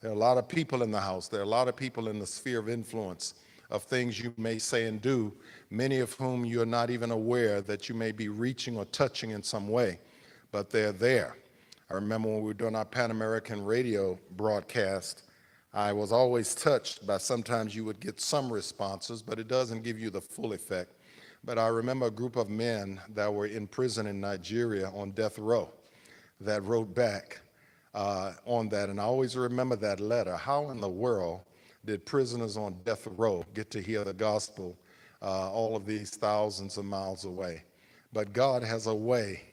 There are a lot of people in the house. There are a lot of people in the sphere of influence of things you may say and do, many of whom you're not even aware that you may be reaching or touching in some way, but they're there. I remember when we were doing our Pan American radio broadcast, I was always touched by sometimes you would get some responses, but it doesn't give you the full effect. But I remember a group of men that were in prison in Nigeria on death row that wrote back on that, and I always remember that letter. How in the world did prisoners on death row get to hear the gospel all of these thousands of miles away? But God has a way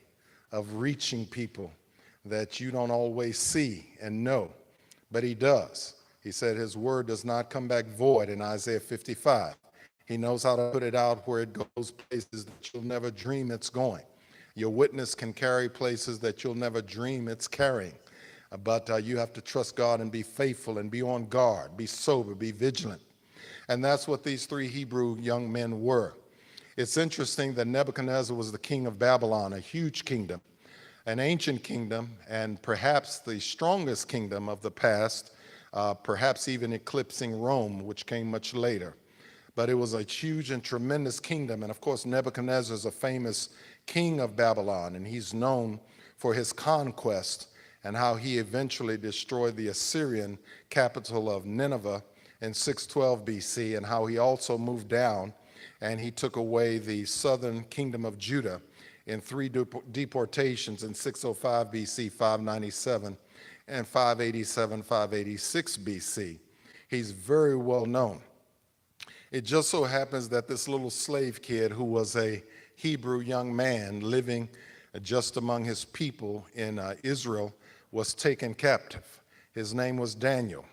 of reaching people that you don't always see and know, but he does. He said his word does not come back void in Isaiah 55. He knows how to put it out where it goes places that you'll never dream it's going. Your witness can carry places that you'll never dream it's carrying. But you have to trust God and be faithful and be on guard, be sober, be vigilant. And that's what these three Hebrew young men were. It's interesting that Nebuchadnezzar was the king of Babylon, a huge kingdom, an ancient kingdom, and perhaps the strongest kingdom of the past, perhaps even eclipsing Rome, which came much later. But it was a huge and tremendous kingdom. And of course, Nebuchadnezzar is a famous king of Babylon, and he's known for his conquest and how he eventually destroyed the Assyrian capital of Nineveh in 612 BC, and how he also moved down and he took away the southern kingdom of Judah in 3 deportations in 605 BC, 597, and 587, 586 BC. He's very well known. It just so happens that this little slave kid who was a Hebrew young man living just among his people in Israel was taken captive. His name was Daniel.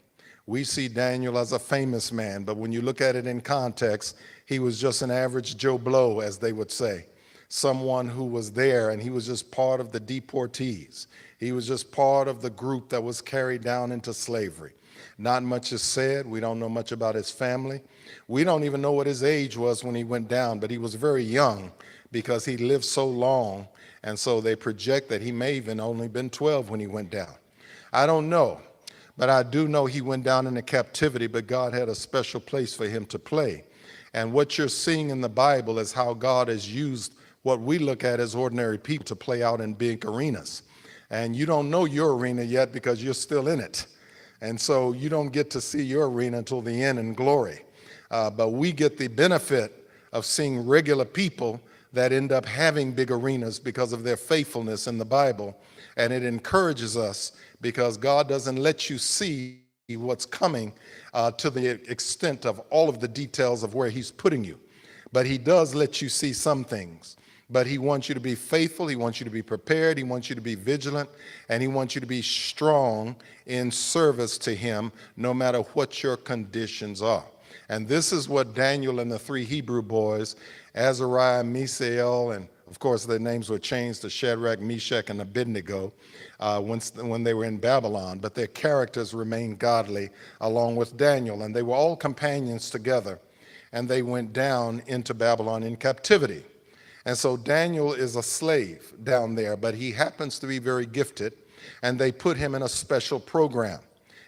We see Daniel as a famous man, but when you look at it in context, he was just an average Joe Blow, as they would say. Someone who was there, and he was just part of the deportees. He was just part of the group that was carried down into slavery. Not much is said. We don't know much about his family. We don't even know what his age was when he went down, but he was very young because he lived so long, and so they project that he may even only been 12 when he went down. I don't know, but I do know he went down into captivity, but God had a special place for him to play. And what you're seeing in the Bible is how God has used what we look at as ordinary people to play out in big arenas. And you don't know your arena yet because you're still in it. And so you don't get to see your arena until the end in glory. But we get the benefit of seeing regular people that end up having big arenas because of their faithfulness in the Bible. And it encourages us because God doesn't let you see what's coming to the extent of all of the details of where he's putting you. But he does let you see some things. But he wants you to be faithful, he wants you to be prepared, he wants you to be vigilant, and he wants you to be strong in service to him no matter what your conditions are. And this is what Daniel and the three Hebrew boys, Azariah, Mishael, and of course their names were changed to Shadrach, Meshach, and Abednego when they were in Babylon, but their characters remained godly along with Daniel, and they were all companions together, and they went down into Babylon in captivity. And so Daniel is a slave down there, but he happens to be very gifted, and they put him in a special program.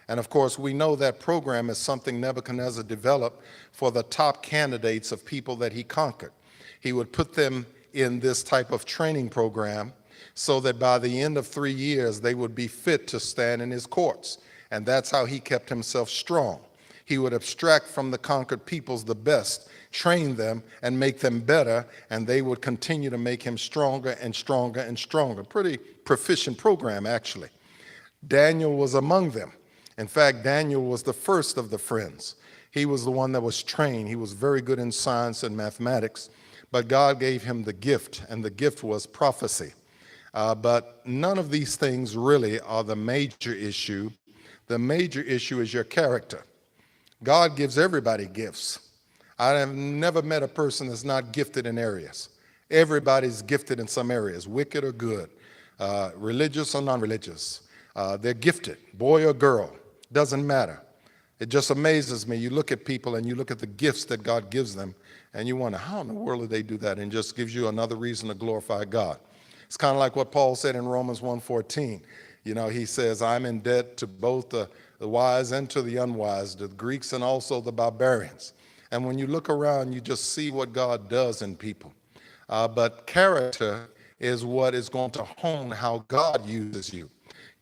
And of course, we know that program is something Nebuchadnezzar developed for the top candidates of people that he conquered. He would put them in this type of training program so that by the end of 3 years, they would be fit to stand in his courts. And that's how he kept himself strong. He would abstract from the conquered peoples the best, train them and make them better, and they would continue to make him stronger and stronger and stronger. Pretty proficient program, actually. Daniel was among them. In fact, Daniel was the first of the friends. He was the one that was trained. He was very good in science and mathematics, but God gave him the gift, and the gift was prophecy. But none of these things really are the major issue. The major issue is your character. God gives everybody gifts. I have never met a person that's not gifted in areas. Everybody's gifted in some areas, wicked or good, religious or non-religious. They're gifted, boy or girl, doesn't matter. It just amazes me. You look at people and you look at the gifts that God gives them, and you wonder, how in the world do they do that? And it just gives you another reason to glorify God. It's kind of like what Paul said in Romans 1:14. You know, he says, I'm in debt to both the wise and to the unwise, the Greeks and also the barbarians. And when you look around, you just see what God does in people. But character is what is going to hone how God uses you.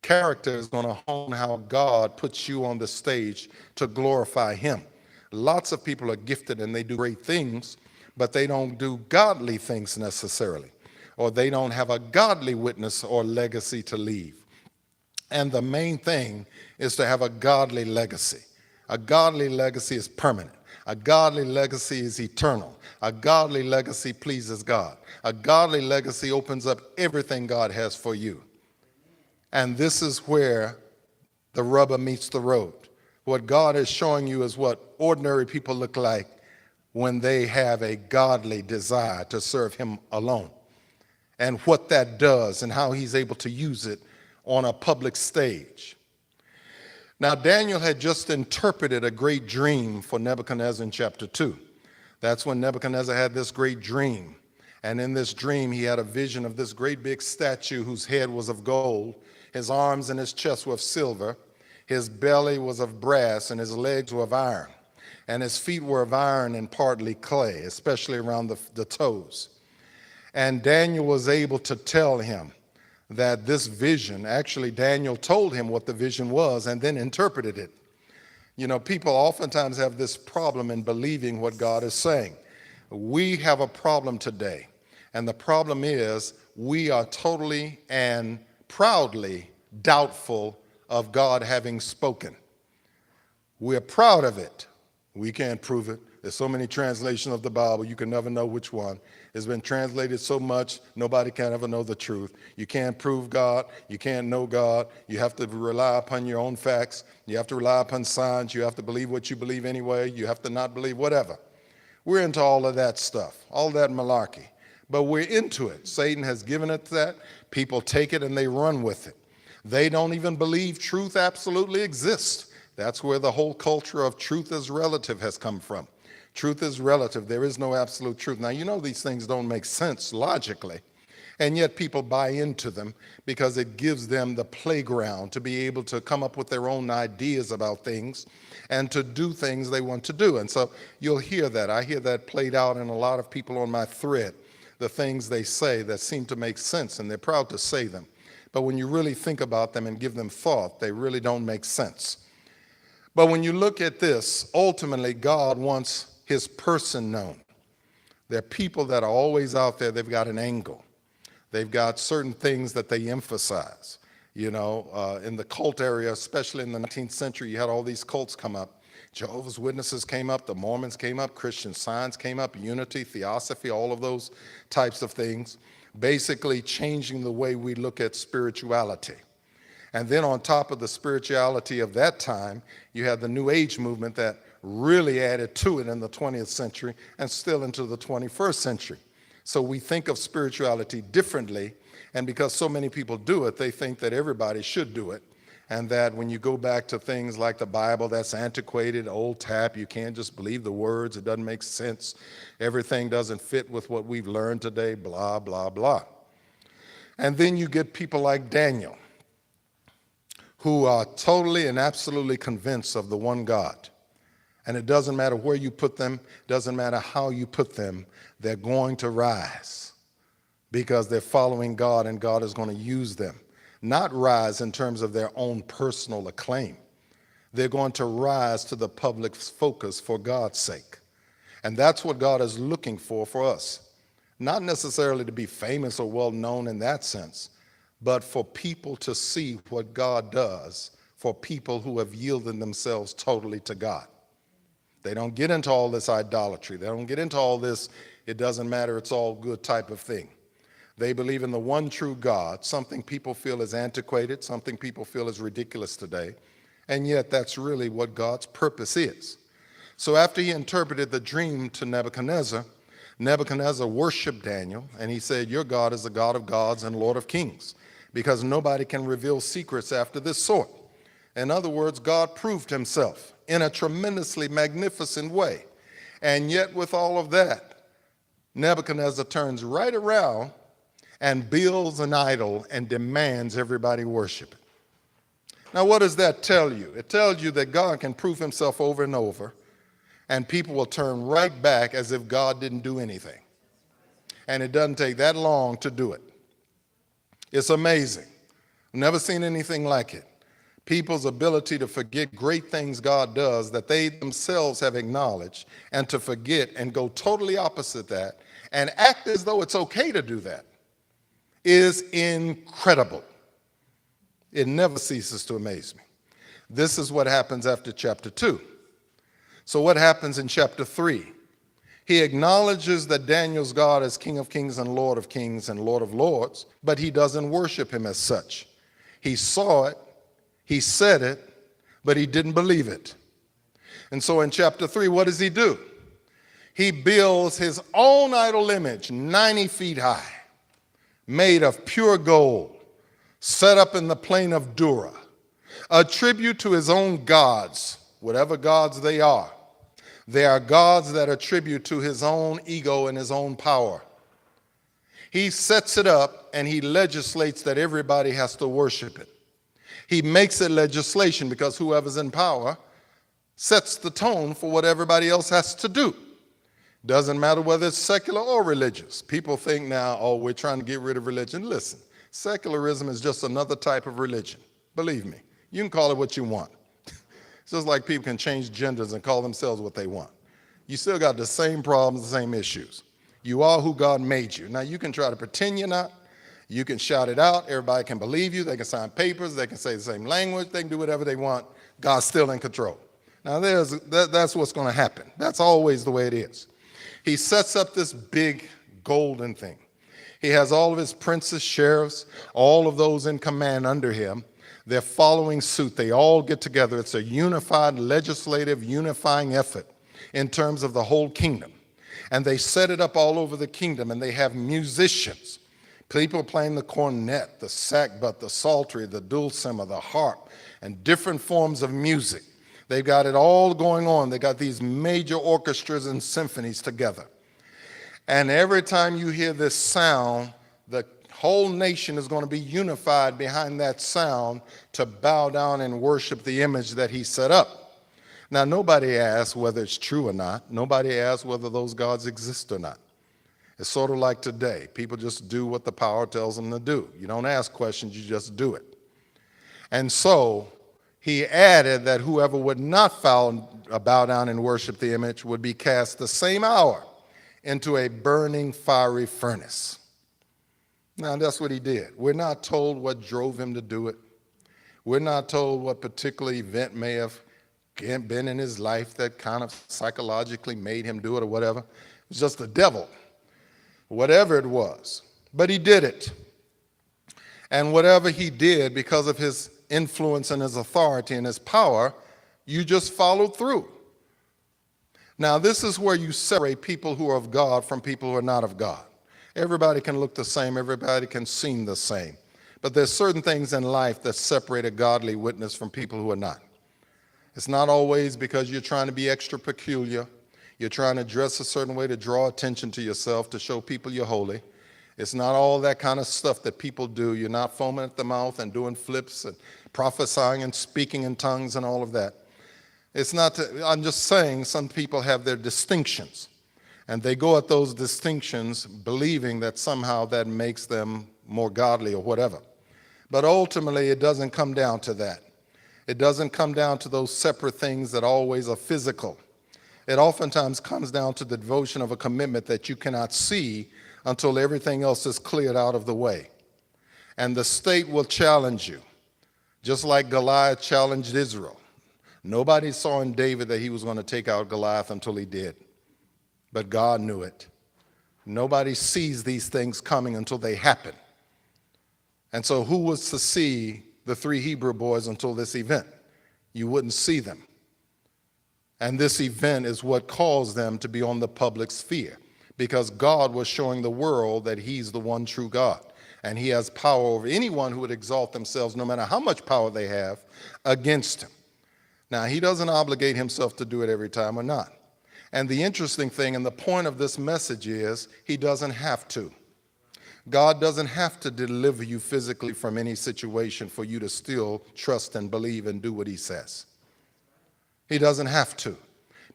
Character is going to hone how God puts you on the stage to glorify him. Lots of people are gifted and they do great things, but they don't do godly things necessarily, or they don't have a godly witness or legacy to leave. And the main thing is to have a godly legacy. A godly legacy is permanent. A godly legacy is eternal. A godly legacy pleases God. A godly legacy opens up everything God has for you. And this is where the rubber meets the road. What God is showing you is what ordinary people look like when they have a godly desire to serve him alone, and what that does and how he's able to use it on a public stage. Now, Daniel had just interpreted a great dream for Nebuchadnezzar in chapter 2. That's when Nebuchadnezzar had this great dream. And in this dream, he had a vision of this great big statue whose head was of gold, his arms and his chest were of silver, his belly was of brass, and his legs were of iron, and his feet were of iron and partly clay, especially around the toes. And Daniel was able to tell him that this vision, actually Daniel told him what the vision was and then interpreted it. You know, people oftentimes have this problem in believing what God is saying. We have a problem today, and the problem is we are totally and proudly doubtful of God having spoken. We're proud of it. We can't prove it. There's so many translations of the Bible, you can never know which one. It's been translated so much, nobody can ever know the truth. You can't prove God. You can't know God. You have to rely upon your own facts. You have to rely upon signs. You have to believe what you believe anyway. You have to not believe whatever. We're into all of that stuff, all that malarkey. But we're into it. Satan has given it that. People take it and they run with it. They don't even believe truth absolutely exists. That's where the whole culture of truth is relative has come from. Truth is relative. There is no absolute truth. Now, you know these things don't make sense logically, and yet people buy into them because it gives them the playground to be able to come up with their own ideas about things and to do things they want to do. And so you'll hear that. I hear that played out in a lot of people on my thread, the things they say that seem to make sense, and they're proud to say them. But when you really think about them and give them thought, they really don't make sense. But when you look at this, ultimately, God wants his person known. There are people that are always out there, they've got an angle. They've got certain things that they emphasize. You know, in the cult area, especially in the 19th century, you had all these cults come up. Jehovah's Witnesses came up, the Mormons came up, Christian Science came up, unity, theosophy, all of those types of things, basically changing the way we look at spirituality. And then on top of the spirituality of that time, you had the New Age movement that really added to it in the 20th century and still into the 21st century. So we think of spirituality differently, and because so many people do it, they think that everybody should do it, and that when you go back to things like the Bible, that's antiquated, old tap, you can't just believe the words, it doesn't make sense, everything doesn't fit with what we've learned today, blah, blah, blah. And then you get people like Daniel, who are totally and absolutely convinced of the one God. And it doesn't matter where you put them, doesn't matter how you put them, they're going to rise because they're following God, and God is going to use them. Not rise in terms of their own personal acclaim. They're going to rise to the public's focus for God's sake. And that's what God is looking for us. Not necessarily to be famous or well known in that sense, but for people to see what God does for people who have yielded themselves totally to God. They don't get into all this idolatry. They don't get into all this, it doesn't matter, it's all good type of thing. They believe in the one true God, something people feel is antiquated, something people feel is ridiculous today, and yet that's really what God's purpose is. So after he interpreted the dream to Nebuchadnezzar, Nebuchadnezzar worshiped Daniel, and he said, your God is the God of gods and Lord of kings, because nobody can reveal secrets after this sort. In other words, God proved himself in a tremendously magnificent way. And yet with all of that, Nebuchadnezzar turns right around and builds an idol and demands everybody worship it. Now, what does that tell you? It tells you that God can prove himself over and over, and people will turn right back as if God didn't do anything. And it doesn't take that long to do it. It's amazing. Never seen anything like it. People's ability to forget great things God does that they themselves have acknowledged, and to forget and go totally opposite that and act as though it's okay to do that is incredible. It never ceases to amaze me. This is what happens after chapter 2. So what happens in chapter 3? He acknowledges that Daniel's God is King of Kings and Lord of Kings and Lord of Lords, but he doesn't worship him as such. He saw it, he said it, but he didn't believe it. And so in chapter 3, what does he do? He builds his own idol image, 90 feet high, made of pure gold, set up in the plain of Dura, a tribute to his own gods, whatever gods they are. They are gods that attribute to his own ego and his own power. He sets it up and he legislates that everybody has to worship it. He makes it legislation because whoever's in power sets the tone for what everybody else has to do. Doesn't matter whether it's secular or religious. People think now, oh, we're trying to get rid of religion. Listen, secularism is just another type of religion. Believe me, you can call it what you want. It's just like people can change genders and call themselves what they want. You still got the same problems, the same issues. You are who God made you. Now, you can try to pretend you're not. You can shout it out. Everybody can believe you. They can sign papers. They can say the same language. They can do whatever they want. God's still in control. Now, that's what's going to happen. That's always the way it is. He sets up this big golden thing. He has all of his princes, sheriffs, all of those in command under him. They're following suit. They all get together. It's a unified, legislative, unifying effort in terms of the whole kingdom. And they set it up all over the kingdom, and they have musicians, people playing the cornet, the sackbut, the psaltery, the dulcimer, the harp, and different forms of music. They've got it all going on. They got these major orchestras and symphonies together. And every time you hear this sound, the whole nation is going to be unified behind that sound to bow down and worship the image that he set up. Now, nobody asks whether it's true or not. Nobody asks whether those gods exist or not. It's sort of like today. People just do what the power tells them to do. You don't ask questions, you just do it. And so he added that whoever would not bow down and worship the image would be cast the same hour into a burning fiery furnace. Now, that's what he did. We're not told what drove him to do it. We're not told what particular event may have been in his life that kind of psychologically made him do it or whatever. It was just the devil, whatever it was. But he did it. And whatever he did, because of his influence and his authority and his power, you just followed through. Now, this is where you separate people who are of God from people who are not of God. Everybody can look the same. Everybody can seem the same. But there's certain things in life that separate a godly witness from people who are not. It's not always because you're trying to be extra peculiar. You're trying to dress a certain way to draw attention to yourself, to show people you're holy. It's not all that kind of stuff that people do. You're not foaming at the mouth and doing flips and prophesying and speaking in tongues and all of that. It's not, I'm just saying some people have their distinctions, and they go at those distinctions believing that somehow that makes them more godly or whatever. But ultimately, it doesn't come down to that. It doesn't come down to those separate things that always are physical. It oftentimes comes down to the devotion of a commitment that you cannot see until everything else is cleared out of the way. And the state will challenge you, just like Goliath challenged Israel. Nobody saw in David that he was going to take out Goliath until he did. But God knew it. Nobody sees these things coming until they happen. And so who was to see the 3 Hebrew boys until this event? You wouldn't see them. And this event is what caused them to be on the public sphere, because God was showing the world that he's the one true God. And he has power over anyone who would exalt themselves, no matter how much power they have, against him. Now, he doesn't obligate himself to do it every time or not. And the interesting thing and the point of this message is he doesn't have to. God doesn't have to deliver you physically from any situation for you to still trust and believe and do what he says. He doesn't have to.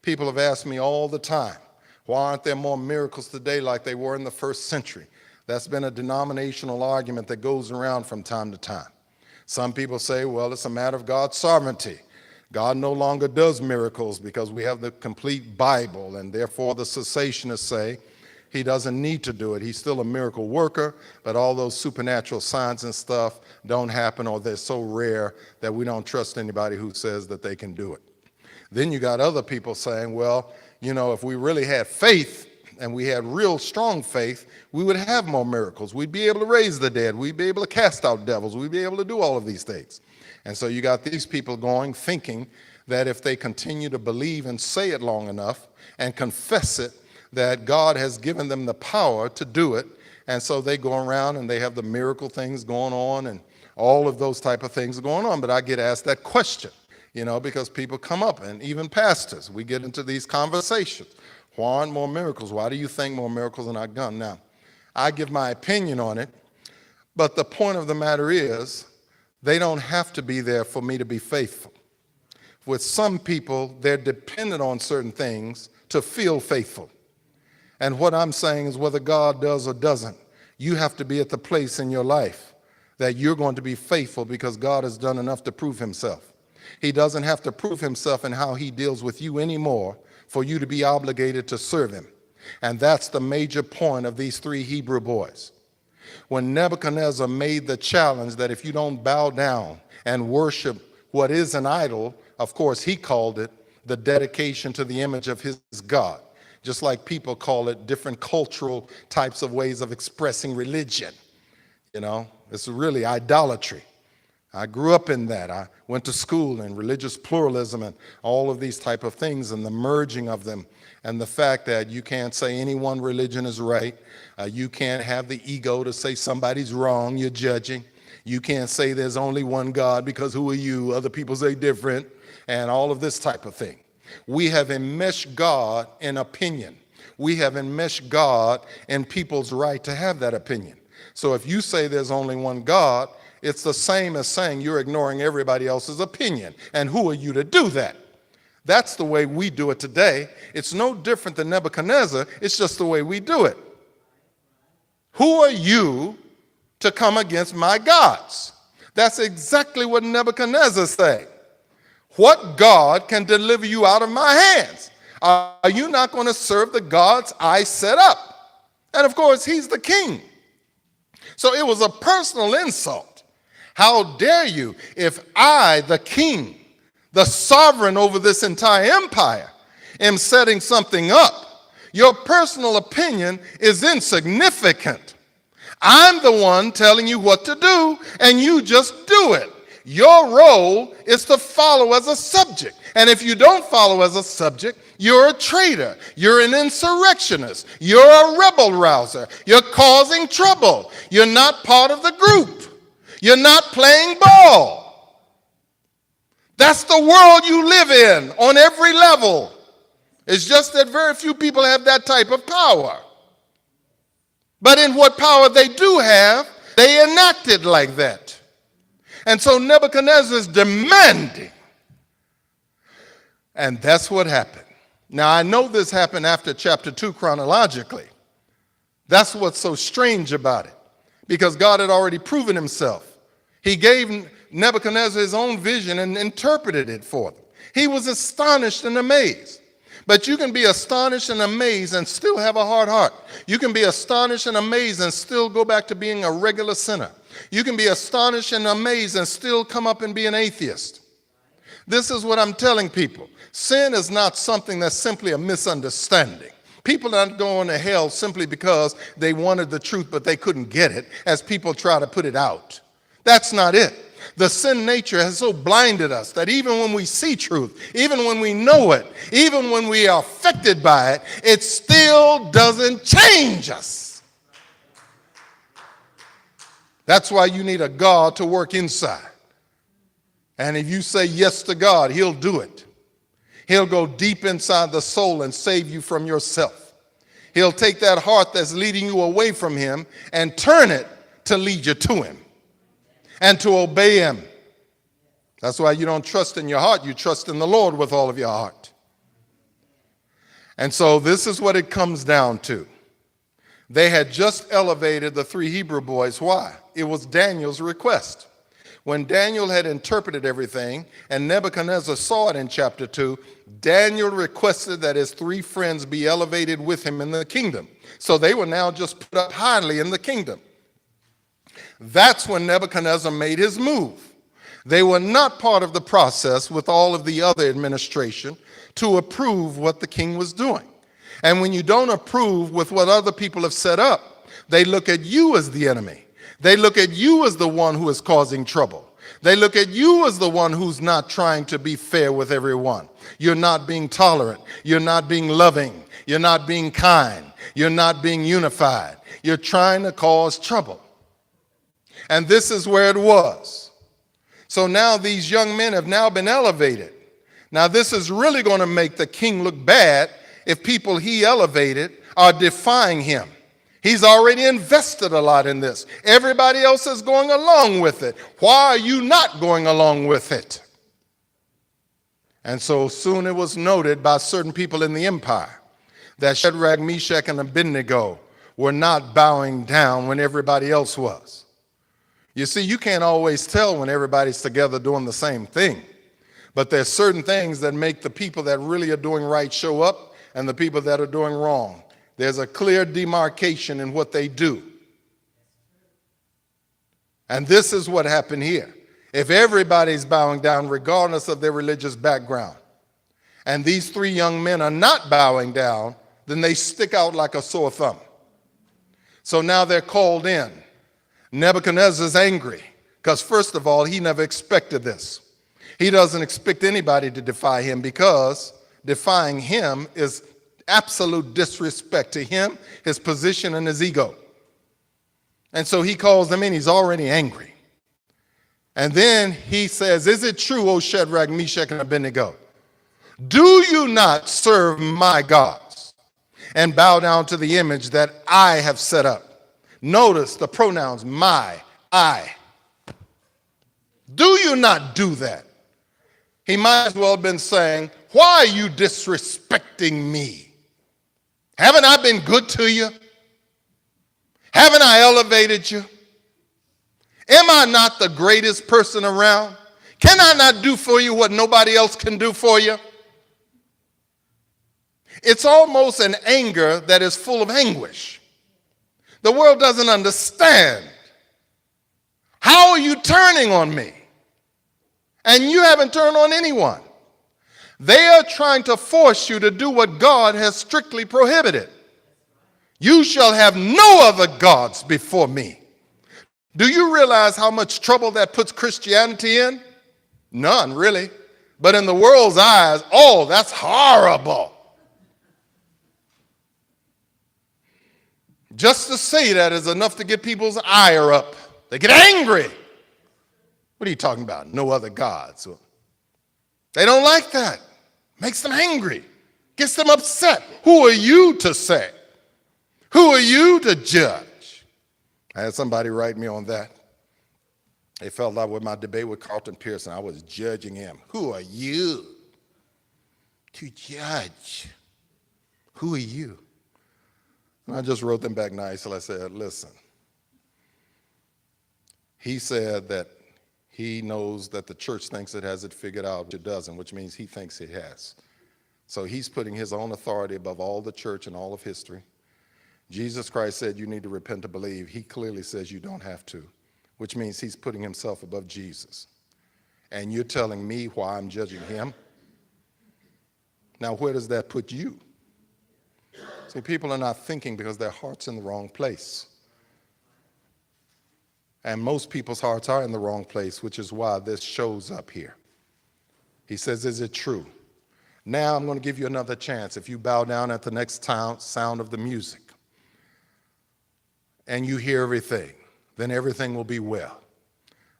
People have asked me all the time, why aren't there more miracles today like they were in the first century? That's been a denominational argument that goes around from time to time. Some people say, well, it's a matter of God's sovereignty. God no longer does miracles because we have the complete Bible, and therefore the cessationists say he doesn't need to do it. He's still a miracle worker, but all those supernatural signs and stuff don't happen, or they're so rare that we don't trust anybody who says that they can do it. Then you got other people saying, well, if we really had faith and we had real strong faith, we would have more miracles. We'd be able to raise the dead. We'd be able to cast out devils. We'd be able to do all of these things. And so you got these people thinking that if they continue to believe and say it long enough and confess it, that God has given them the power to do it. And so they go around and they have the miracle things going on and all of those type of things going on. But I get asked that question, because people come up, and even pastors, we get into these conversations. Why aren't more miracles? Why do you think more miracles are not done? Now, I give my opinion on it, but the point of the matter is they don't have to be there for me to be faithful. With some people, they're dependent on certain things to feel faithful. And what I'm saying is whether God does or doesn't, you have to be at the place in your life that you're going to be faithful because God has done enough to prove himself. He doesn't have to prove himself in how he deals with you anymore for you to be obligated to serve him. And that's the major point of these 3 Hebrew boys. When Nebuchadnezzar made the challenge that if you don't bow down and worship what is an idol, of course, he called it the dedication to the image of his God, just like people call it different cultural types of ways of expressing religion. It's really idolatry. I grew up in that. I went to school in religious pluralism and all of these type of things and the merging of them and the fact that you can't say any one religion is right. You can't have the ego to say somebody's wrong, you're judging. You can't say there's only one God because who are you? Other people say different, and all of this type of thing. We have enmeshed God in opinion. We have enmeshed God in people's right to have that opinion. So if you say there's only one God, it's the same as saying you're ignoring everybody else's opinion. And who are you to do that? That's the way we do it today. It's no different than Nebuchadnezzar. It's just the way we do it. Who are you to come against my gods? That's exactly what Nebuchadnezzar said. What God can deliver you out of my hands? Are you not going to serve the gods I set up? And of course, he's the king. So it was a personal insult. How dare you, if I, the king, the sovereign over this entire empire, am setting something up, your personal opinion is insignificant. I'm the one telling you what to do, and you just do it. Your role is to follow as a subject. And if you don't follow as a subject, you're a traitor. You're an insurrectionist. You're a rebel rouser. You're causing trouble. You're not part of the group. You're not playing ball. That's the world you live in on every level. It's just that very few people have that type of power. But in what power they do have, they enact it like that. And so Nebuchadnezzar is demanding. And that's what happened. Now, I know this happened after chapter 2 chronologically. That's what's so strange about it, because God had already proven himself. He gave Nebuchadnezzar his own vision and interpreted it for them. He was astonished and amazed. But you can be astonished and amazed and still have a hard heart. You can be astonished and amazed and still go back to being a regular sinner. You can be astonished and amazed and still come up and be an atheist. This is what I'm telling people. Sin is not something that's simply a misunderstanding. People aren't going to hell simply because they wanted the truth but they couldn't get it, as people try to put it out. That's not it. The sin nature has so blinded us that even when we see truth, even when we know it, even when we are affected by it, it still doesn't change us. That's why you need a God to work inside. And if you say yes to God, he'll do it. He'll go deep inside the soul and save you from yourself. He'll take that heart that's leading you away from him and turn it to lead you to him and to obey him. That's why you don't trust in your heart. You trust in the Lord with all of your heart. And so this is what it comes down to. They had just elevated the 3 Hebrew boys. Why? It was Daniel's request. When Daniel had interpreted everything and Nebuchadnezzar saw it in chapter 2, Daniel requested that his 3 friends be elevated with him in the kingdom. So they were now just put up highly in the kingdom. That's when Nebuchadnezzar made his move. They were not part of the process with all of the other administration to approve what the king was doing. And when you don't approve with what other people have set up, they look at you as the enemy. They look at you as the one who is causing trouble. They look at you as the one who's not trying to be fair with everyone. You're not being tolerant. You're not being loving. You're not being kind. You're not being unified. You're trying to cause trouble. And this is where it was. So now these young men have now been elevated. Now this is really going to make the king look bad if people he elevated are defying him. He's already invested a lot in this. Everybody else is going along with it. Why are you not going along with it? And so soon it was noted by certain people in the empire that Shadrach, Meshach, and Abednego were not bowing down when everybody else was. You see, you can't always tell when everybody's together doing the same thing. But there's certain things that make the people that really are doing right show up and the people that are doing wrong. There's a clear demarcation in what they do. And this is what happened here. If everybody's bowing down, regardless of their religious background, and these 3 young men are not bowing down, then they stick out like a sore thumb. So now they're called in. Nebuchadnezzar's angry because, first of all, he never expected this. He doesn't expect anybody to defy him because defying him is absolute disrespect to him, his position, and his ego. And so he calls them in. He's already angry. And then he says, is it true, O Shadrach, Meshach, and Abednego? Do you not serve my gods and bow down to the image that I have set up? Notice the pronouns my, I. Do you not do that? He might as well have been saying, why are you disrespecting me? Haven't I been good to you? Haven't I elevated you? Am I not the greatest person around? Can I not do for you what nobody else can do for you? It's almost an anger that is full of anguish. The world doesn't understand. How are you turning on me? And you haven't turned on anyone. They are trying to force you to do what God has strictly prohibited. You shall have no other gods before me. Do you realize how much trouble that puts Christianity in? None, really. But in the world's eyes, oh, that's horrible. Just to say that is enough to get people's ire up. They get angry. What are you talking about? No other gods. They don't like that. Makes them angry. Gets them upset. Who are you to say? Who are you to judge? I had somebody write me on that. They felt like with my debate with Carlton Pearson, I was judging him. Who are you to judge? Who are you? And I just wrote them back nice. I said, listen. He said that he knows that the church thinks it has it figured out, it doesn't, which means he thinks it has. So he's putting his own authority above all the church and all of history. Jesus Christ said you need to repent to believe. He clearly says you don't have to, which means he's putting himself above Jesus. And you're telling me why I'm judging him? Now, where does that put you? See, people are not thinking because their heart's in the wrong place. And most people's hearts are in the wrong place, which is why this shows up here. He says, is it true? Now I'm going to give you another chance. If you bow down at the next sound of the music and you hear everything, then everything will be well.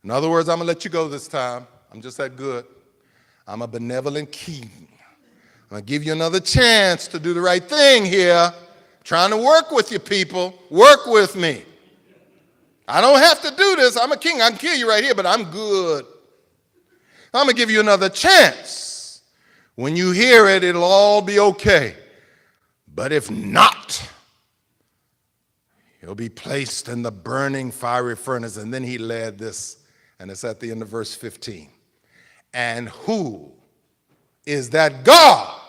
In other words, I'm going to let you go this time. I'm just that good. I'm a benevolent king. I'm going to give you another chance to do the right thing here. Trying to work with you people. Work with me. I don't have to do this. I'm a king. I can kill you right here, but I'm good. I'm going to give you another chance. When you hear it, it'll all be okay. But if not, you'll be placed in the burning fiery furnace. And then he led this, and it's at the end of verse 15. And who is that God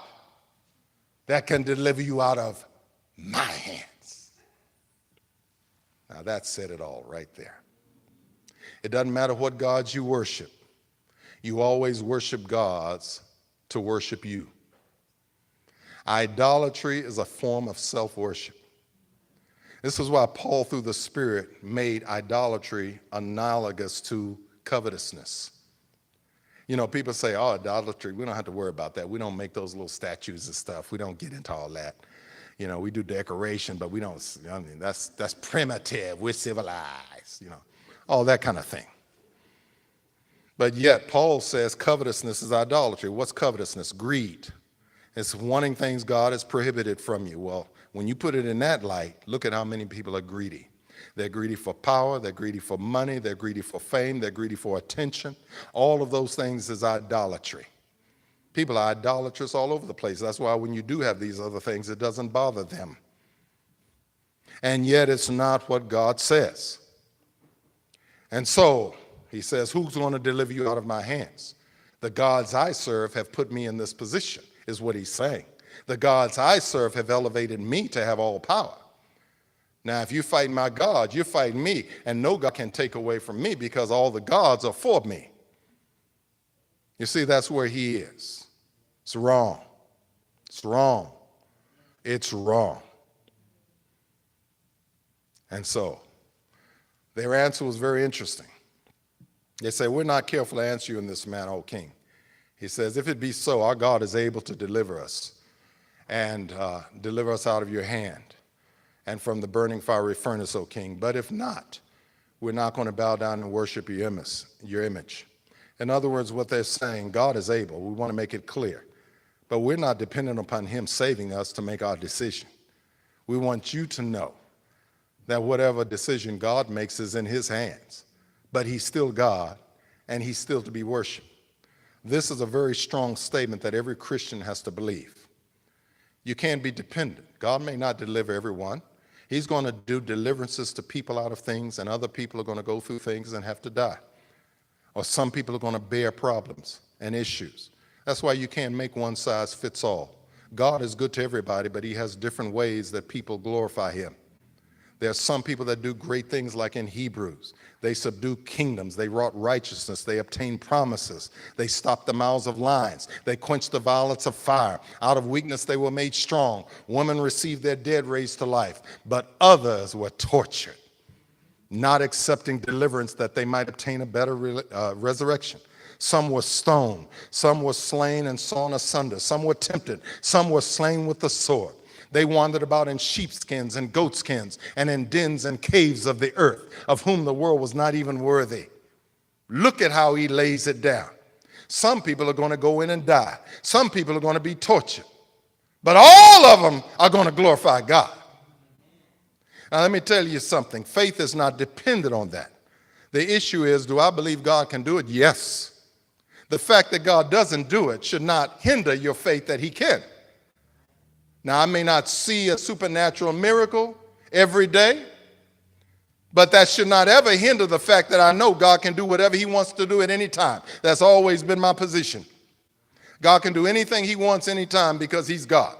that can deliver you out of my hands? Now that said it all right there. It doesn't matter what gods you worship. You always worship gods to worship you. Idolatry is a form of self-worship. This is why Paul, through the Spirit, made idolatry analogous to covetousness. You know, people say, oh, idolatry, we don't have to worry about that. We don't make those little statues and stuff. We don't get into all that. You know, we do decoration, but we don't, I mean, that's primitive. We're civilized, you know, all that kind of thing. But yet, Paul says covetousness is idolatry. What's covetousness? Greed. It's wanting things God has prohibited from you. Well, when you put it in that light, look at how many people are greedy. They're greedy for power, they're greedy for money, they're greedy for fame, they're greedy for attention. All of those things is idolatry. People are idolatrous all over the place. That's why when you do have these other things, it doesn't bother them. And yet it's not what God says. And so he says, who's going to deliver you out of my hands? The gods I serve have put me in this position, is what he's saying. The gods I serve have elevated me to have all power. Now, if you fight my God, you're fighting me, and no God can take away from me because all the gods are for me. You see, that's where he is. It's wrong. It's wrong. It's wrong. And so, their answer was very interesting. They say, we're not careful to answer you in this manner, O king. He says, if it be so, our God is able to deliver us and deliver us out of your hand and from the burning fiery furnace, O king. But if not, we're not going to bow down and worship your image. In other words, what they're saying, God is able. We want to make it clear. But we're not dependent upon him saving us to make our decision. We want you to know that whatever decision God makes is in his hands. But he's still God, and he's still to be worshiped. This is a very strong statement that every Christian has to believe. You can't be dependent. God may not deliver everyone. He's going to do deliverances to people out of things, and other people are going to go through things and have to die. Or some people are going to bear problems and issues. That's why you can't make one size fits all. God is good to everybody, but he has different ways that people glorify him. There are some people that do great things like in Hebrews. They subdue kingdoms. They wrought righteousness. They obtained promises. They stopped the mouths of lions. They quenched the violence of fire. Out of weakness they were made strong. Women received their dead raised to life. But others were tortured, not accepting deliverance that they might obtain a better resurrection. Some were stoned. Some were slain and sawn asunder. Some were tempted. Some were slain with the sword. They wandered about in sheepskins and goatskins and in dens and caves of the earth, of whom the world was not even worthy. Look at how he lays it down. Some people are going to go in and die. Some people are going to be tortured. But all of them are going to glorify God. Now let me tell you something. Faith is not dependent on that. The issue is, do I believe God can do it? Yes. The fact that God doesn't do it should not hinder your faith that he can. Now, I may not see a supernatural miracle every day, but that should not ever hinder the fact that I know God can do whatever he wants to do at any time. That's always been my position. God can do anything he wants anytime because he's God.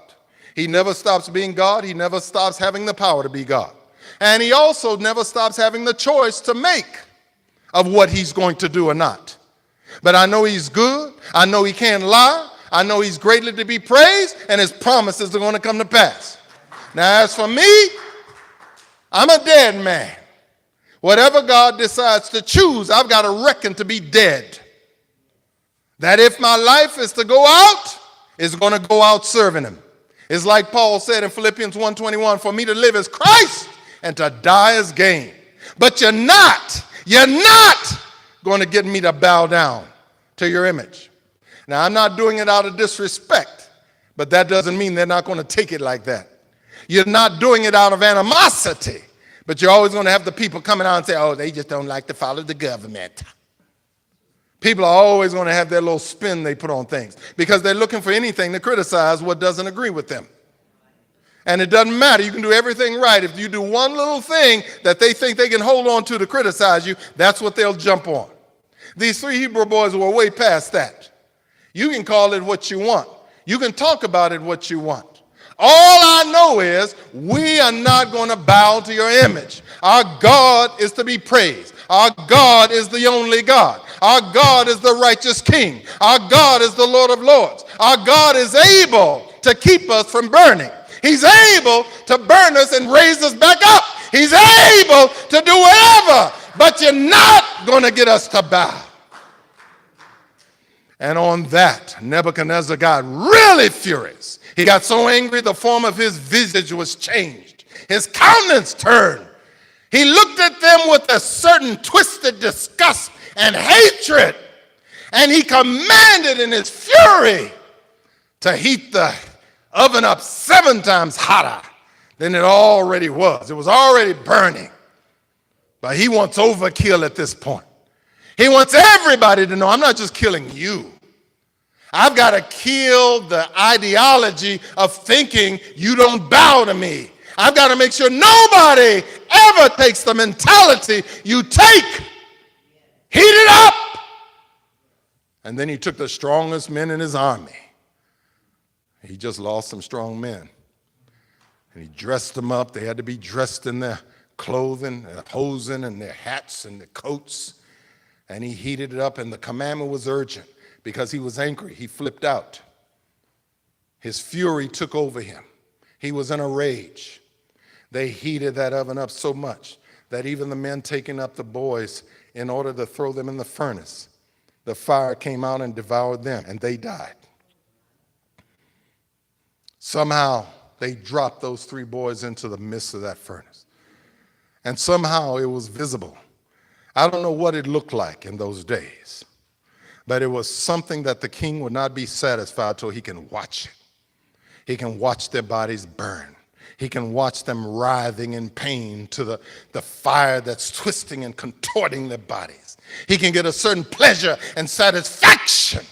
He never stops being God. He never stops having the power to be God. And he also never stops having the choice to make of what he's going to do or not. But I know he's good. I know he can't lie. I know he's greatly to be praised, and his promises are going to come to pass. Now, as for me, I'm a dead man. Whatever God decides to choose, I've got to reckon to be dead. That if my life is to go out, it's going to go out serving him. It's like Paul said in Philippians 1:21, for me to live is Christ and to die is gain. But you're not going to get me to bow down to your image. Now, I'm not doing it out of disrespect, but that doesn't mean they're not going to take it like that. You're not doing it out of animosity, but you're always going to have the people coming out and say, oh, they just don't like to follow the government. People are always going to have their little spin they put on things because they're looking for anything to criticize what doesn't agree with them. And it doesn't matter. You can do everything right. If you do one little thing that they think they can hold on to criticize you, that's what they'll jump on. These three Hebrew boys were way past that. You can call it what you want. You can talk about it what you want. All I know is we are not going to bow to your image. Our God is to be praised. Our God is the only God. Our God is the righteous King. Our God is the Lord of Lords. Our God is able to keep us from burning. He's able to burn us and raise us back up. He's able to do whatever, but you're not going to get us to bow. And on that, Nebuchadnezzar got really furious. He got so angry, the form of his visage was changed. His countenance turned. He looked at them with a certain twisted disgust and hatred. And he commanded in his fury to heat the oven up 7 times hotter than it already was. It was already burning. But he wants overkill at this point. He wants everybody to know, I'm not just killing you. I've got to kill the ideology of thinking you don't bow to me. I've got to make sure nobody ever takes the mentality you take. Heat it up. And then he took the strongest men in his army. He just lost some strong men. And he dressed them up. They had to be dressed in their clothing, their hosen, and their hats and their coats. And he heated it up, and the commandment was urgent because he was angry. He flipped out. His fury took over him. He was in a rage. They heated that oven up so much that even the men taking up the boys in order to throw them in the furnace, the fire came out and devoured them, and they died. Somehow, they dropped those 3 boys into the midst of that furnace. And somehow it was visible. I don't know what it looked like in those days, but it was something that the king would not be satisfied till he can watch it. He can watch their bodies burn. He can watch them writhing in pain to the fire that's twisting and contorting their bodies. He can get a certain pleasure and satisfaction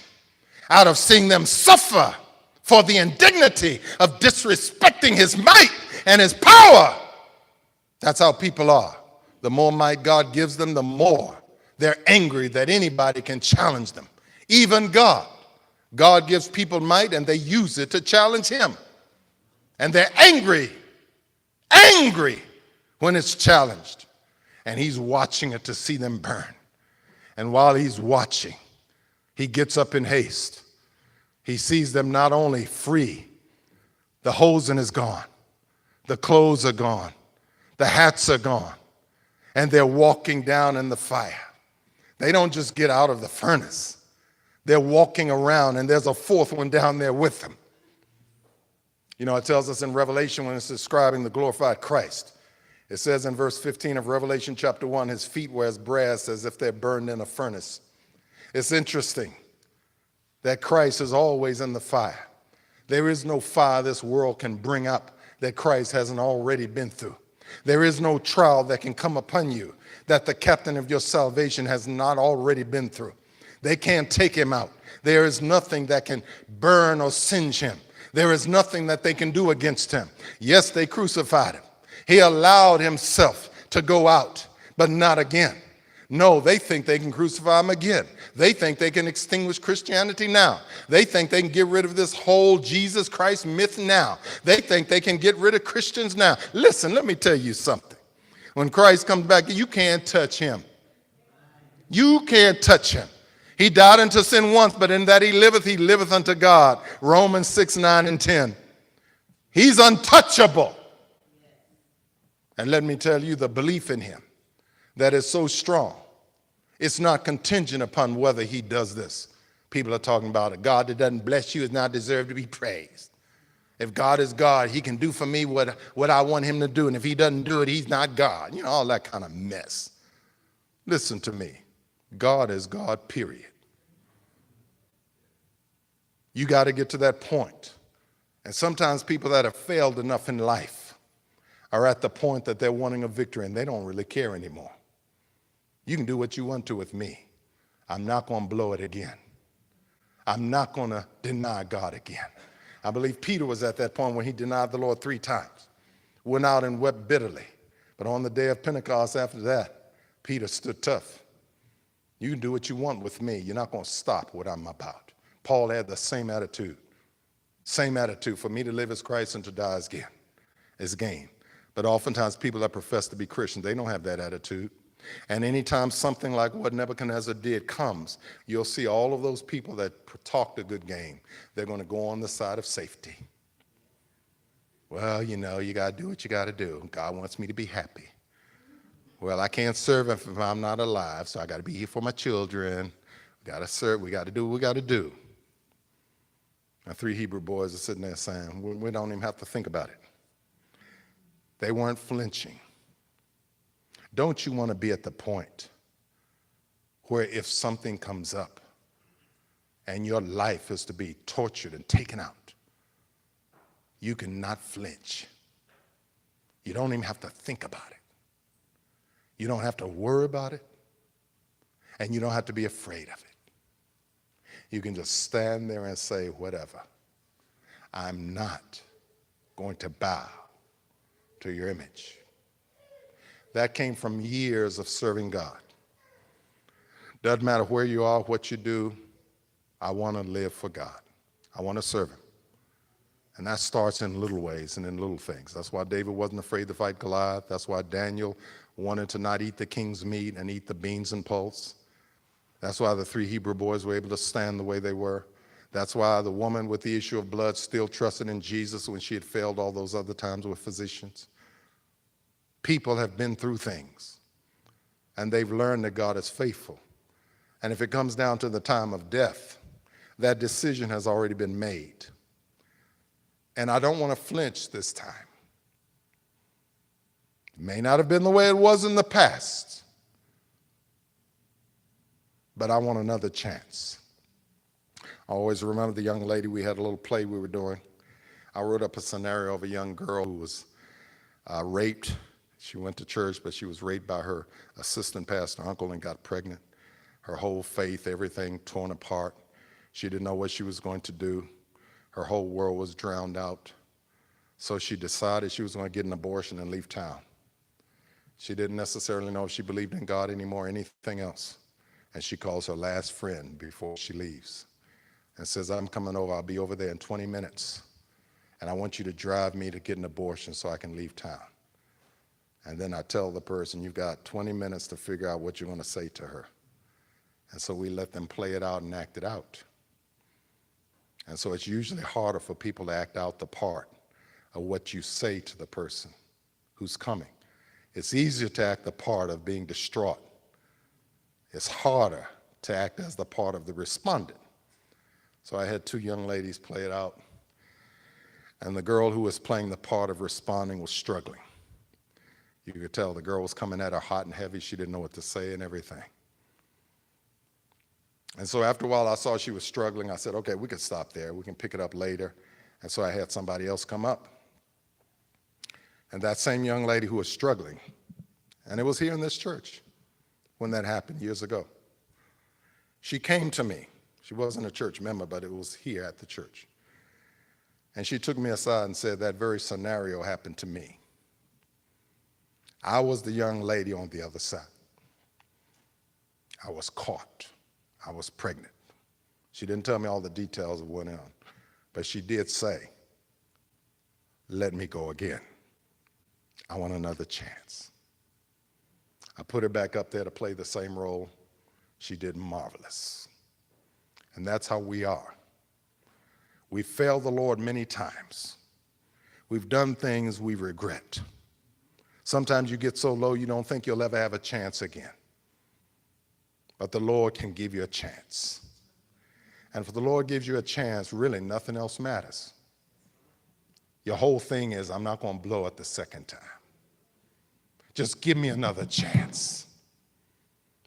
out of seeing them suffer for the indignity of disrespecting his might and his power. That's how people are. The more might God gives them, the more they're angry that anybody can challenge them. Even God. God gives people might and they use it to challenge him. And they're angry when it's challenged. And he's watching it to see them burn. And while he's watching, he gets up in haste. He sees them not only free, the hosen is gone, the clothes are gone, the hats are gone, and they're walking down in the fire. They don't just get out of the furnace. They're walking around, and there's a 4th one down there with them. You know, it tells us in Revelation when it's describing the glorified Christ. It says in verse 15 of Revelation chapter 1, his feet were as brass as if they're burned in a furnace. It's interesting that Christ is always in the fire. There is no fire this world can bring up that Christ hasn't already been through. There is no trial that can come upon you that the captain of your salvation has not already been through. They can't take him out. There is nothing that can burn or singe him. There is nothing that they can do against him. Yes, they crucified him. He allowed himself to go out, but not again. No, they think they can crucify him again. They think they can extinguish Christianity now. They think they can get rid of this whole Jesus Christ myth now. They think they can get rid of Christians now. Listen, let me tell you something. When Christ comes back, you can't touch him. You can't touch him. He died unto sin once, but in that he liveth unto God. Romans 6, 9, and 10. He's untouchable. And let me tell you, the belief in him that is so strong, it's not contingent upon whether he does this. People are talking about a God that doesn't bless you is not deserved to be praised. If God is God, he can do for me what I want him to do. And if he doesn't do it, he's not God. You know, all that kind of mess. Listen to me. God is God, period. You got to get to that point And sometimes people that have failed enough in life are at the point that they're wanting a victory and they don't really care anymore. You can do what you want to with me. I'm not going to blow it again. I'm not going to deny God again. I believe Peter was at that point when he denied the Lord 3 times, went out and wept bitterly. But on the day of Pentecost after that, Peter stood tough. You can do what you want with me. You're not going to stop what I'm about. Paul had the same attitude. Same attitude. For me to live as Christ and to die as gain. But oftentimes people that profess to be Christians, they don't have that attitude. And anytime something like what Nebuchadnezzar did comes, you'll see all of those people that talked a good game. They're going to go on the side of safety. Well, you know, you got to do what you got to do. God wants me to be happy. Well, I can't serve him if I'm not alive, so I got to be here for my children. We got to serve. We got to do what we got to do. My 3 Hebrew boys are sitting there saying, we don't even have to think about it. They weren't flinching. Don't you want to be at the point where if something comes up and your life is to be tortured and taken out, you cannot flinch. You don't even have to think about it. You don't have to worry about it, and you don't have to be afraid of it. You can just stand there and say, whatever. I'm not going to bow to your image. That came from years of serving God. Doesn't matter where you are, what you do, I want to live for God. I want to serve him. And that starts in little ways and in little things. That's why David wasn't afraid to fight Goliath. That's why Daniel wanted to not eat the king's meat and eat the beans and pulse. That's why the 3 Hebrew boys were able to stand the way they were. That's why the woman with the issue of blood still trusted in Jesus when she had failed all those other times with physicians. People have been through things, and they've learned that God is faithful. And if it comes down to the time of death, that decision has already been made. And I don't want to flinch this time. It may not have been the way it was in the past, but I want another chance. I always remember the young lady, we had a little play we were doing. I wrote up a scenario of a young girl who was raped. She went to church, but she was raped by her assistant pastor uncle and got pregnant. Her whole faith, everything torn apart. She didn't know what she was going to do. Her whole world was drowned out. So she decided she was going to get an abortion and leave town. She didn't necessarily know if she believed in God anymore or anything else. And she calls her last friend before she leaves and says, I'm coming over. I'll be over there in 20 minutes. And I want you to drive me to get an abortion so I can leave town. And then I tell the person, you've got 20 minutes to figure out what you're going to say to her. And so we let them play it out and act it out. And so it's usually harder for people to act out the part of what you say to the person who's coming. It's easier to act the part of being distraught. It's harder to act as the part of the respondent. So I had 2 young ladies play it out. And the girl who was playing the part of responding was struggling. You could tell the girl was coming at her hot and heavy. She didn't know what to say and everything. And so after a while, I saw she was struggling. I said, okay, we could stop there. We can pick it up later. And so I had somebody else come up. And that same young lady who was struggling, and it was here in this church when that happened years ago, she came to me. She wasn't a church member, but it was here at the church. And she took me aside and said, that very scenario happened to me. I was the young lady on the other side. I was caught. I was pregnant. She didn't tell me all the details of what went on, but she did say, let me go again. I want another chance. I put her back up there to play the same role. She did marvelous. And that's how we are. We failed the Lord many times. We've done things we regret. Sometimes you get so low you don't think you'll ever have a chance again. But the Lord can give you a chance. And if the Lord gives you a chance, really nothing else matters. Your whole thing is, I'm not going to blow it the second time. Just give me another chance.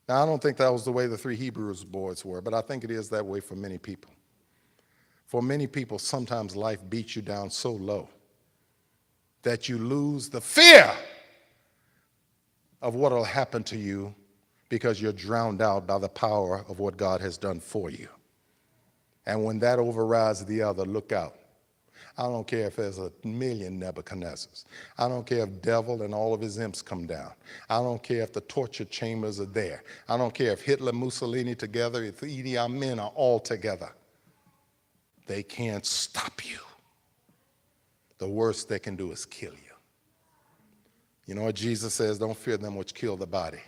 Now, I don't think that was the way the 3 Hebrews boys were, but I think it is that way for many people. For many people, sometimes life beats you down so low that you lose the fear of what will happen to you because you're drowned out by the power of what God has done for you. And when that overrides the other, look out. I don't care if there's 1,000,000 Nebuchadnezzars. I don't care if devil and all of his imps come down. I don't care if the torture chambers are there. I don't care if Hitler, Mussolini together, if Idi Amin are all together. They can't stop you. The worst they can do is kill you. You know what Jesus says? Don't fear them which kill the body,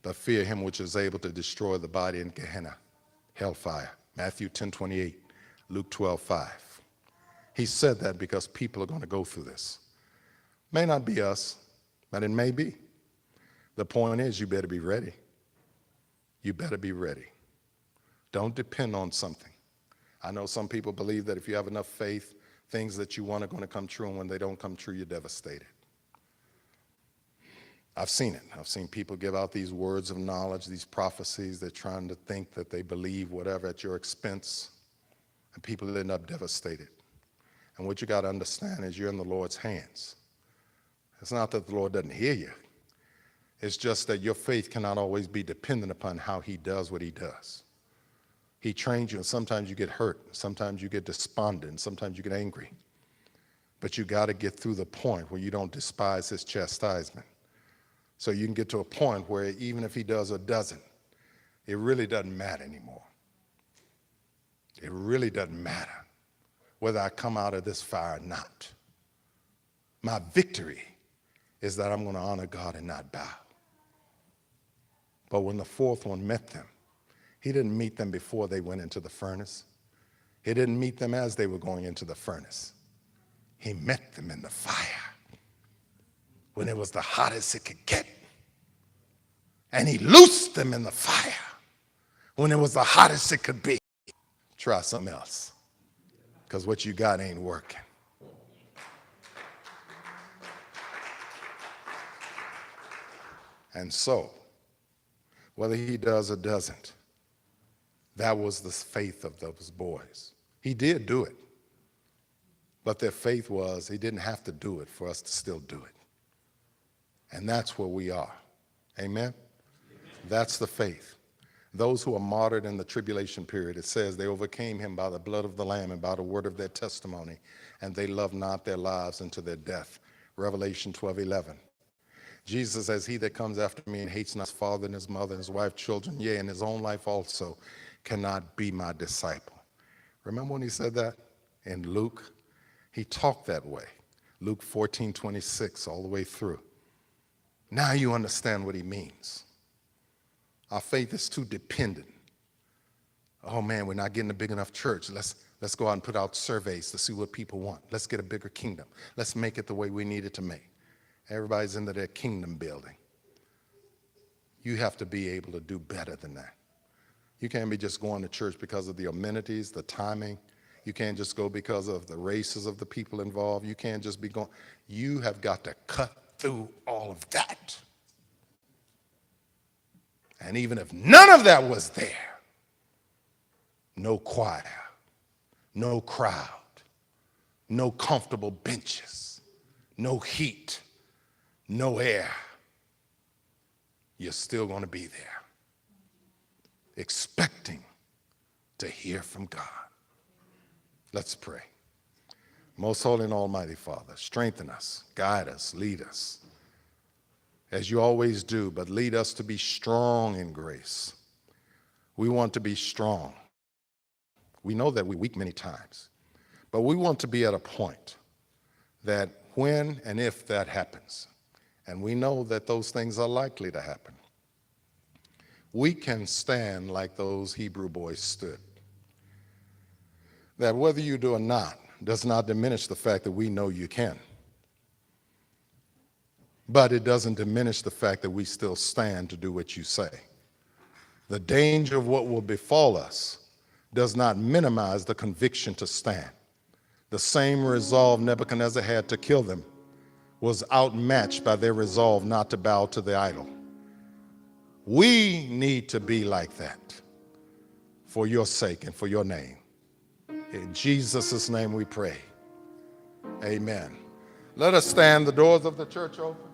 but fear him which is able to destroy the body in Gehenna, hellfire. Matthew 10:28, Luke 12:5. He said that because people are going to go through this. May not be us, but it may be. The point is, you better be ready. You better be ready. Don't depend on something. I know some people believe that if you have enough faith, things that you want are going to come true, and when they don't come true, you're devastated. I've seen it. I've seen people give out these words of knowledge, these prophecies. They're trying to think that they believe whatever at your expense, and people end up devastated. And what you got to understand is you're in the Lord's hands. It's not that the Lord doesn't hear you. It's just that your faith cannot always be dependent upon how he does what he does. He trains you, and sometimes you get hurt. Sometimes you get despondent. Sometimes you get angry. But you got to get through the point where you don't despise his chastisement. So you can get to a point where even if he does or doesn't, it really doesn't matter anymore. It really doesn't matter whether I come out of this fire or not. My victory is that I'm going to honor God and not bow. But when the fourth one met them, he didn't meet them before they went into the furnace. He didn't meet them as they were going into the furnace. He met them in the fire when it was the hottest it could get. And he loosed them in the fire when it was the hottest it could be. Try something else, because what you got ain't working. And so, whether he does or doesn't, that was the faith of those boys. He did do it, but their faith was he didn't have to do it for us to still do it. And that's where we are. Amen? That's the faith. Those who are martyred in the tribulation period, it says they overcame him by the blood of the Lamb and by the word of their testimony, and they loved not their lives unto their death. Revelation 12:11. Jesus says, he that comes after me and hates not his father and his mother and his wife, children, yea, and his own life also, cannot be my disciple. Remember when he said that in Luke? He talked that way. Luke 14:26 all the way through. Now you understand what he means. Our faith is too dependent. Oh man, we're not getting a big enough church. Let's go out and put out surveys to see what people want. Let's get a bigger kingdom. Let's make it the way we need it to make. Everybody's into their kingdom building. You have to be able to do better than that. You can't be just going to church because of the amenities, the timing. You can't just go because of the races of the people involved. You can't just be going. You have got to cut through all of that. And even if none of that was there, no choir, no crowd, no comfortable benches, no heat, no air, you're still going to be there, expecting to hear from God. Let's pray. Most holy and almighty Father, strengthen us, guide us, lead us, as you always do, but lead us to be strong in grace. We want to be strong. We know that we're weak many times, but we want to be at a point that when and if that happens, and we know that those things are likely to happen, we can stand like those Hebrew boys stood. That whether you do or not does not diminish the fact that we know you can. But it doesn't diminish the fact that we still stand to do what you say. The danger of what will befall us does not minimize the conviction to stand. The same resolve Nebuchadnezzar had to kill them was outmatched by their resolve not to bow to the idol. We need to be like that for your sake and for your name. In Jesus' name we pray. Amen. Let us stand. The doors of the church open.